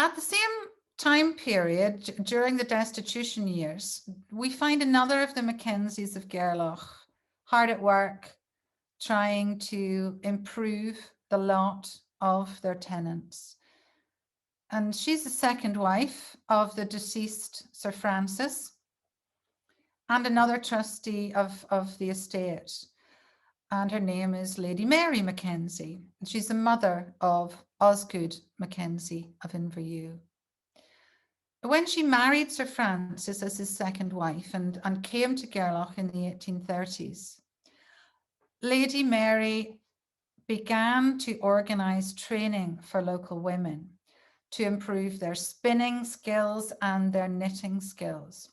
At the same time period, during the destitution years, we find another of the Mackenzies of Gairloch hard at work, trying to improve the lot of their tenants. And she's the second wife of the deceased Sir Francis and another trustee of the estate. And her name is Lady Mary Mackenzie. She's the mother of Osgood Mackenzie of Inverewe. When she married Sir Francis as his second wife and came to Gairloch in the 1830s, Lady Mary began to organise training for local women to improve their spinning skills and their knitting skills.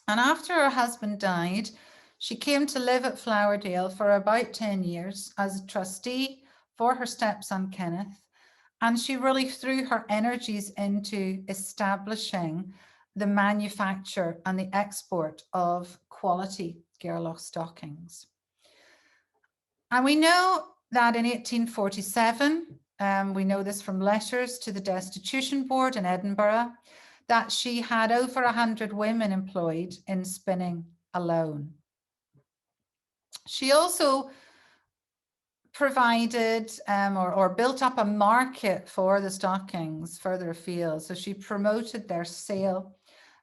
And after her husband died, she came to live at Flowerdale for about 10 years as a trustee for her stepson Kenneth. And she really threw her energies into establishing the manufacture and the export of quality Gairloch stockings. And we know that in 1847, we know this from letters to the Destitution Board in Edinburgh, that she had over 100 women employed in spinning alone. She also provided or built up a market for the stockings further afield. So she promoted their sale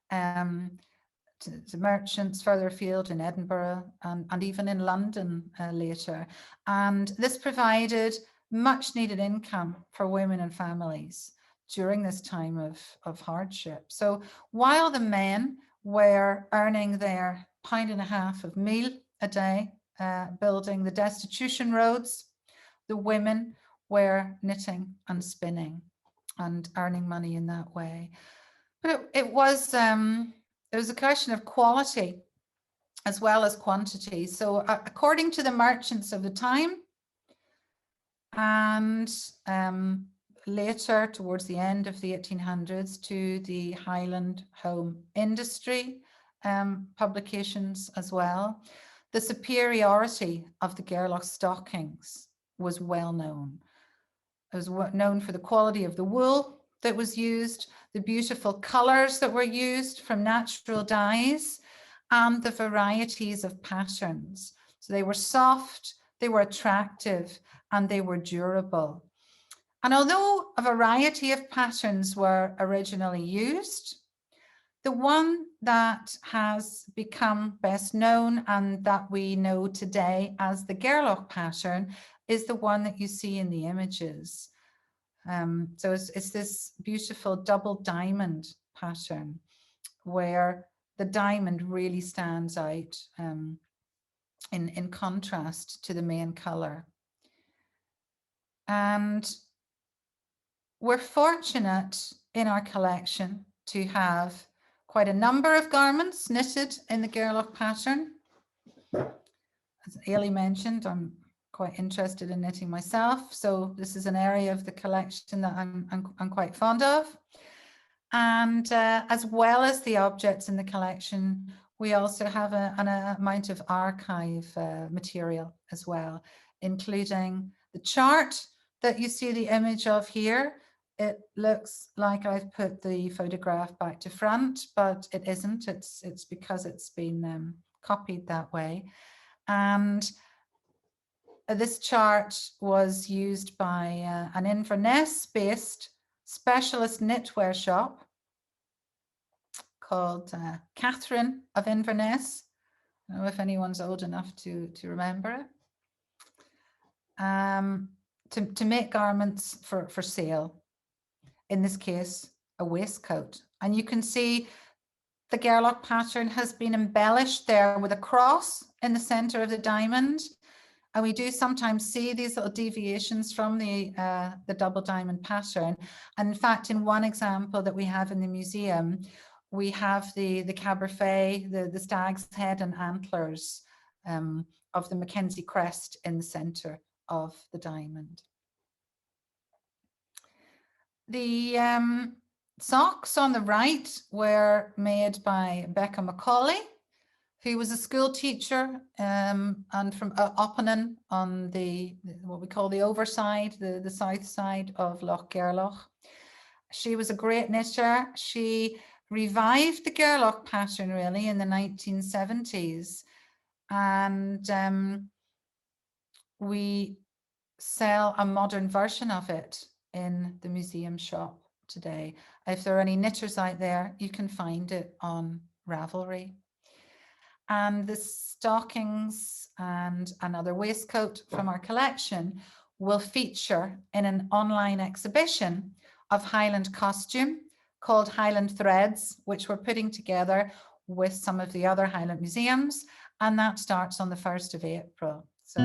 to merchants further afield in Edinburgh and even in London later. And this provided much needed income for women and families during this time of hardship. So while the men were earning their £1.50 of meal a day, building the destitution roads, the women were knitting and spinning and earning money in that way. But it was a question of quality as well as quantity. So according to the merchants of the time, and later towards the end of the 1800s to the Highland Home Industry publications as well, the superiority of the Gairloch stockings was well known. It was known for the quality of the wool that was used, the beautiful colours that were used from natural dyes, and the varieties of patterns. So they were soft, they were attractive, and they were durable. And although a variety of patterns were originally used, the one that has become best known and that we know today as the Gairloch pattern is the one that you see in the images. So it's this beautiful double diamond pattern where the diamond really stands out in contrast to the main colour. And we're fortunate in our collection to have quite a number of garments knitted in the Gairloch pattern. As Ailey mentioned, I'm quite interested in knitting myself, so this is an area of the collection that I'm quite fond of. And as well as the objects in the collection, we also have an amount of archive material as well, including the chart that you see the image of here. It looks like I've put the photograph back to front, but it isn't. It's because it's been copied that way. And this chart was used by an Inverness-based specialist knitwear shop called Catherine of Inverness. I don't know if anyone's old enough to remember it. To make garments for sale. In this case, a waistcoat. And you can see the Gairloch pattern has been embellished there with a cross in the center of the diamond. And we do sometimes see these little deviations from the double diamond pattern. And in fact, in one example that we have in the museum, we have the caberfet, the stag's head and antlers of the Mackenzie crest in the center of the diamond. The socks on the right were made by Becca Macaulay, who was a school teacher and from Oppanen on what we call the overside, the south side of Loch Gairloch. She was a great knitter. She revived the Gairloch pattern really in the 1970s. And we sell a modern version of it in the museum shop today. If there are any knitters out there, you can find it on Ravelry. And the stockings and another waistcoat from our collection will feature in an online exhibition of Highland costume called Highland Threads, which we're putting together with some of the other Highland museums, and that starts on the 1st of April. So